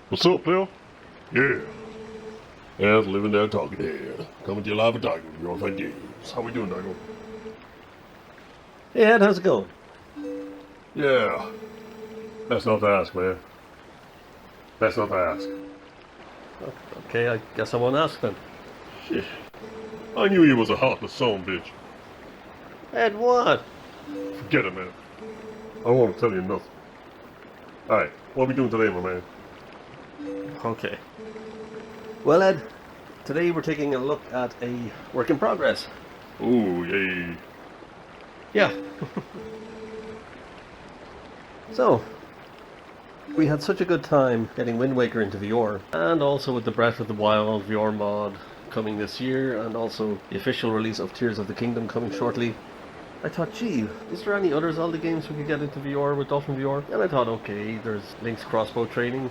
What's up, Bill? Yeah. Yeah, living there talking here. Coming to you live at Dago, VRified Games. How we doing, Dago? Hey Ed, how's it going? Yeah. Best not to ask, man. Best not to ask. Okay, I guess I won't ask then. Shit. I knew you was a heartless son, bitch. Ed, what? Forget it, man. I won't tell you nothing. Alright, what are we doing today, my man? Okay. Well Ed, today we're taking a look at a work in progress. Ooh, yay. Yeah. So, we had such a good time getting Wind Waker into VR, and also with the Breath of the Wild VR mod coming this year, and also the official release of Tears of the Kingdom coming shortly. I thought, gee, is there any other Zelda games we could get into VR with Dolphin VR? And I thought, okay, there's Link's crossbow training,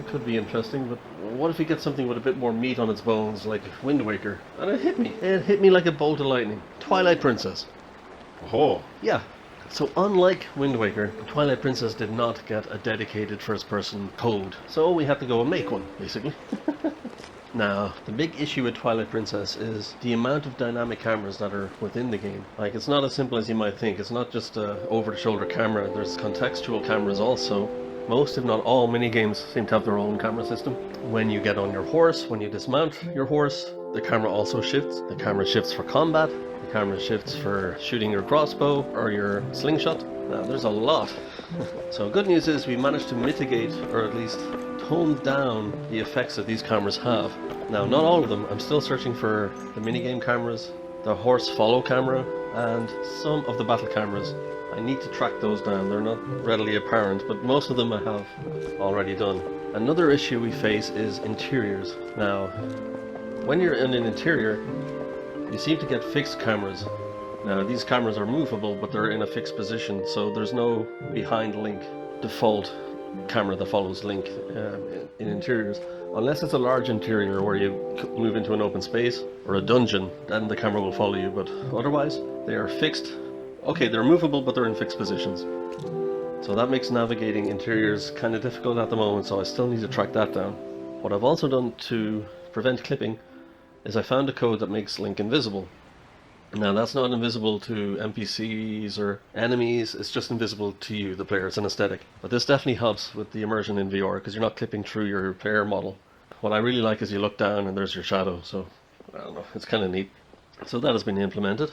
could be interesting, but what if we get something with a bit more meat on its bones, like Wind Waker? And it hit me like a bolt of lightning. Twilight Princess. Oh. Yeah. So unlike Wind Waker, Twilight Princess did not get a dedicated first-person code, so we had to go and make one, basically. Now, the big issue with Twilight Princess is the amount of dynamic cameras that are within the game. Like, it's not as simple as you might think. It's not just a over-the-shoulder camera. There's contextual cameras also. Most, if not all, minigames seem to have their own camera system. When you get on your horse, when you dismount your horse, the camera also shifts. The camera shifts for combat. The camera shifts for shooting your crossbow or your slingshot. Now, there's a lot. So good news is we managed to mitigate, or at least tone down, the effects that these cameras have. Now, not all of them. I'm still searching for the minigame cameras, the horse follow camera, and some of the battle cameras. I need to track those down. They're not readily apparent, but most of them I have already done. Another issue we face is interiors. Now, when you're in an interior, you seem to get fixed cameras. Now, these cameras are movable, but they're in a fixed position, so there's no behind Link default camera that follows Link in interiors. Unless it's a large interior where you move into an open space or a dungeon, then the camera will follow you, but otherwise they are fixed. Okay, they're movable, but they're in fixed positions. So that makes navigating interiors kind of difficult at the moment, so I still need to track that down. What I've also done to prevent clipping is I found a code that makes Link invisible. Now, that's not invisible to NPCs or enemies, it's just invisible to you, the player. It's an aesthetic. But this definitely helps with the immersion in VR, because you're not clipping through your player model. What I really like is you look down and there's your shadow, so I don't know, it's kind of neat. So that has been implemented,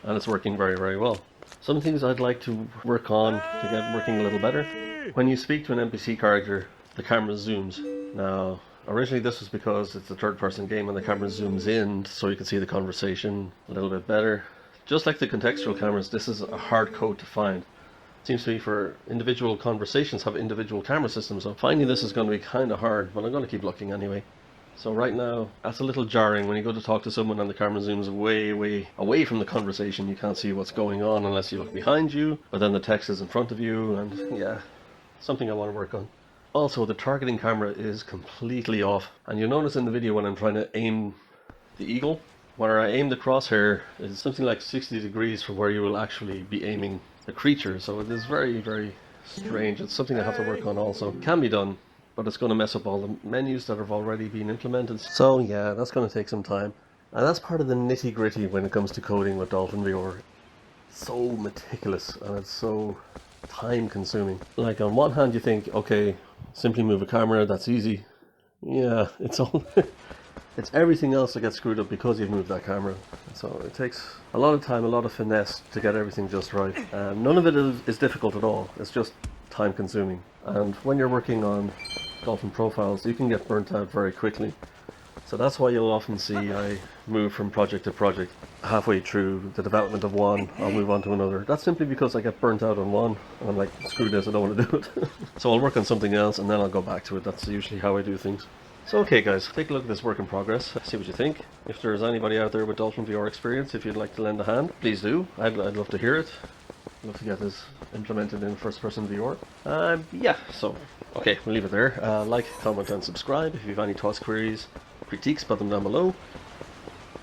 and it's working very, very well. Some things I'd like to work on to get working a little better. When you speak to an NPC character, the camera zooms. Now, originally this was because it's a third-person game and the camera zooms in so you can see the conversation a little bit better. Just like the contextual cameras, this is a hard code to find. It seems to be for individual conversations have individual camera systems, so finding this is going to be kind of hard, but I'm going to keep looking anyway. So right now, that's a little jarring when you go to talk to someone and the camera zooms way away from the conversation. You can't see what's going on unless you look behind you, but then the text is in front of you, and yeah, something I want to work on. Also, the targeting camera is completely off, and you'll notice in the video when I'm trying to aim the eagle, where I aim the crosshair is something like 60 degrees from where you will actually be aiming the creature, so it is very, very strange. It's something I have to work on also. It can be done, but it's going to mess up all the menus that have already been implemented. So yeah, that's going to take some time, and that's part of the nitty-gritty when it comes to coding with Dolphin VR. It's so meticulous, and it's so time-consuming. Like, on one hand you think, okay, simply move a camera, that's easy. Yeah, it's all it's everything else that gets screwed up because you've moved that camera. So it takes a lot of time, a lot of finesse to get everything just right. And none of it is difficult at all. It's just time consuming. And when you're working on Dolphin profiles, you can get burnt out very quickly. So that's why you'll often see I move from project to project. Halfway through the development of one, I'll move on to another. That's simply because I get burnt out on one, and I'm like, screw this, I don't want to do it. So I'll work on something else, and then I'll go back to it. That's usually how I do things. So okay guys, take a look at this work in progress, see what you think. If there's anybody out there with Dolphin VR experience, if you'd like to lend a hand, please do. I'd love to hear it. I'd love to get this implemented in first-person VR. Yeah, so, okay, we'll leave it there. Like, comment, and subscribe. If you have any thoughts, queries, critiques, put them down below.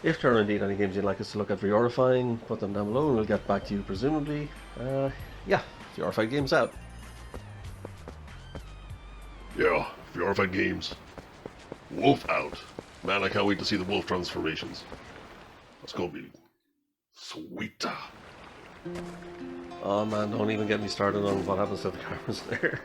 If there are indeed any games you'd like us to look at VRifying, put them down below and we'll get back to you presumably. Yeah, VRified Games out. Yeah, VRified Games. Wolf out. Man, I can't wait to see the wolf transformations. That's gonna be sweet. Oh man, don't even get me started on what happens to the cameras there.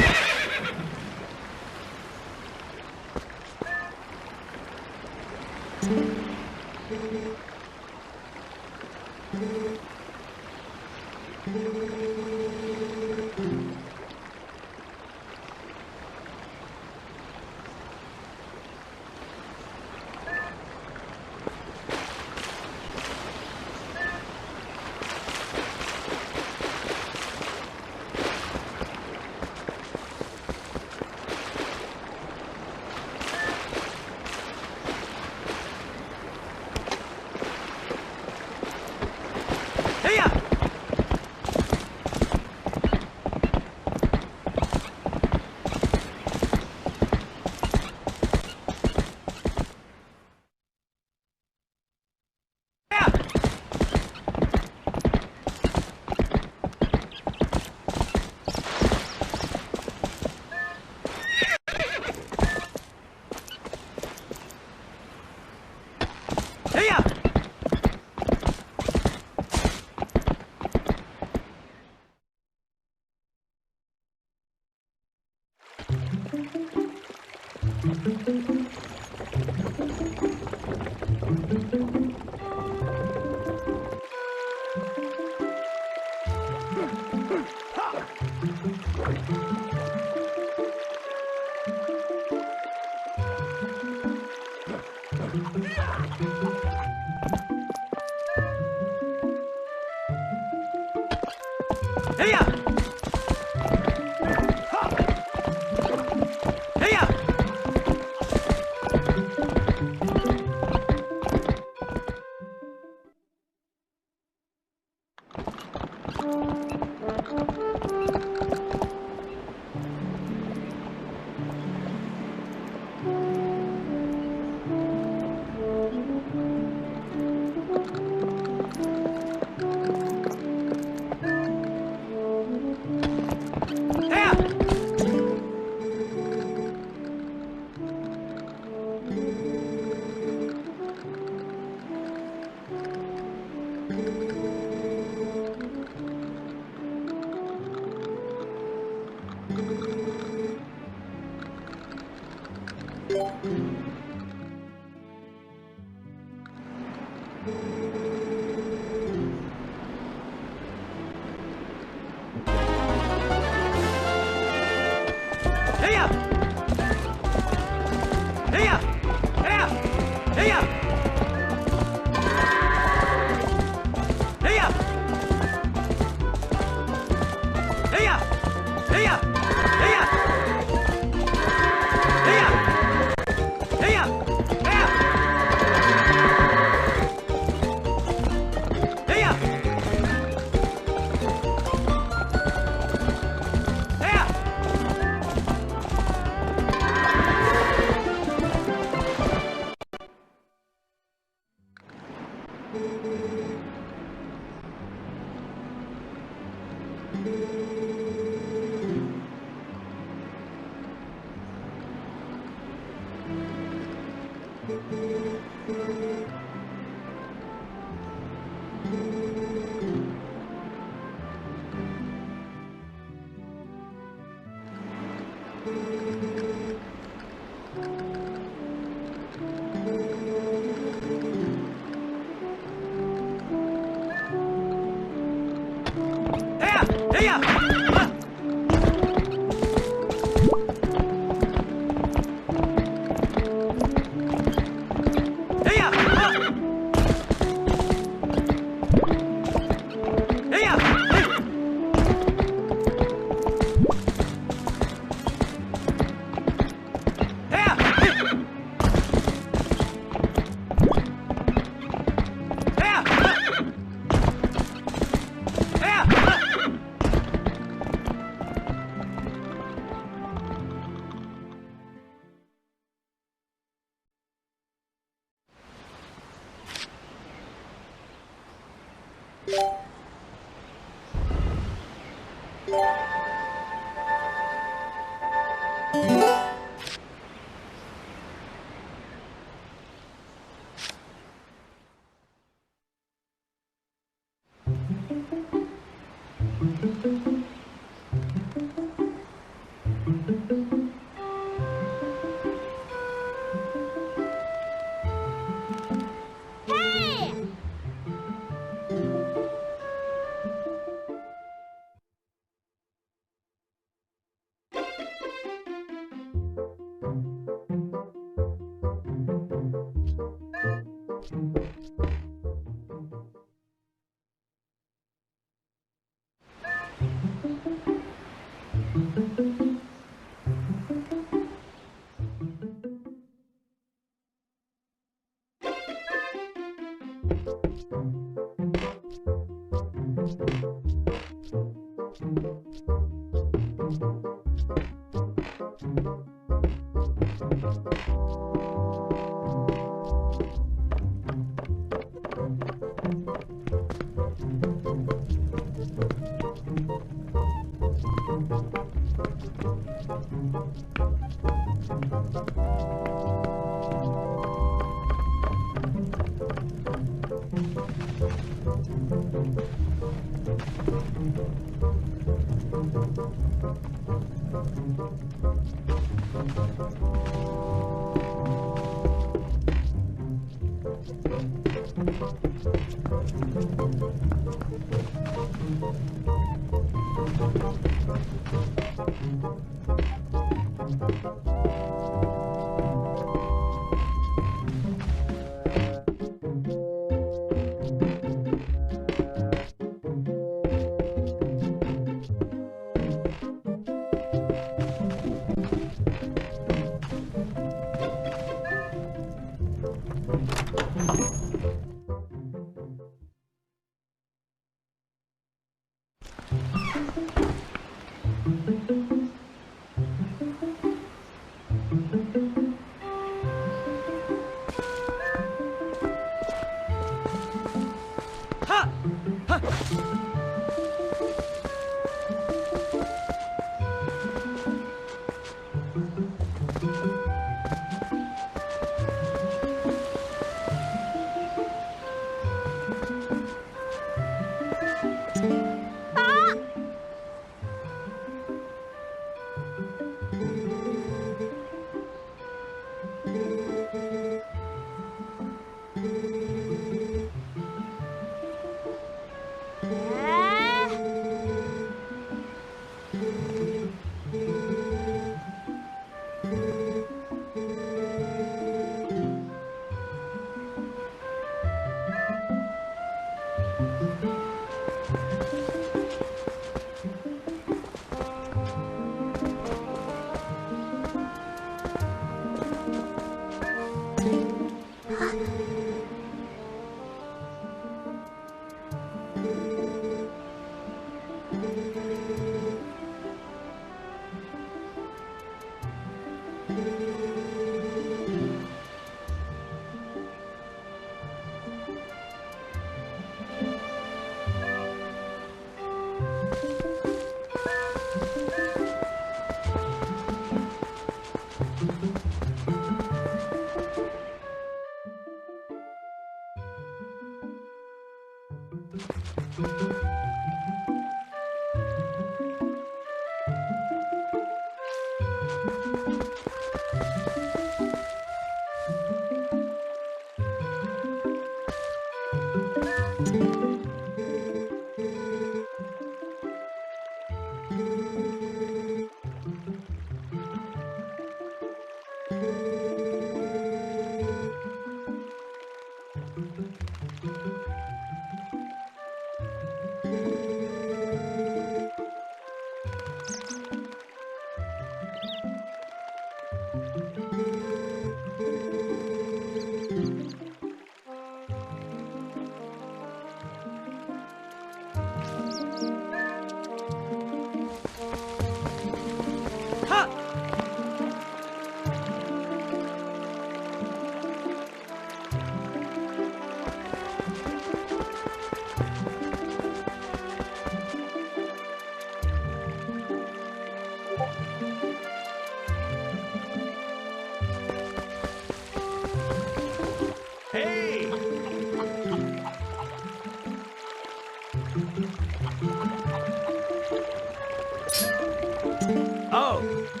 Oh! job.